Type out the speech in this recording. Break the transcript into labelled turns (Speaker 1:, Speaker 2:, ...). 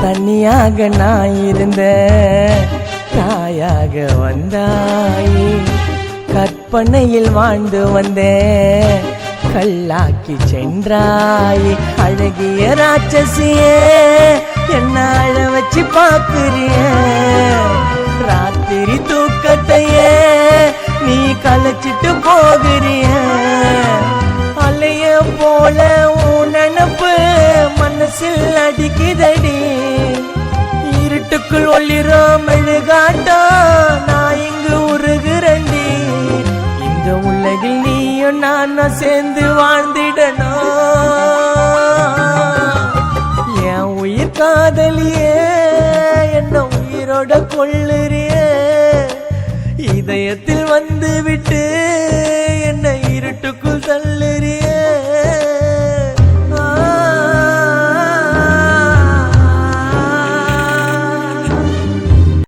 Speaker 1: தனியாக நான் இருந்த தாயாக வந்தாயே, கற்பனையில் வாழ்ந்து வந்தேன் கல்லாக்கி சென்றாயே. அழகிய ராட்சசியே என்ன அழ வச்சு பாக்குறிய, ராத்திரி தூக்கத்தையே நீ கலைச்சிட்டு போகிறிய. அலைய போல உன் நினப்பு மனசில் அடிக்குதடி, இருட்டுக்குள் ஒளிரும் மெழுகாட்டோ நான் இங்கு உருகுறண்டி. இந்த உலகில் நீயும் நானும் சேர்ந்து வாழ்ந்திடணும். என் உயிர் காதலியே என்ன உயிரோட கொள்ளுறிய, இதயத்தில் வந்து விட்டு என்னை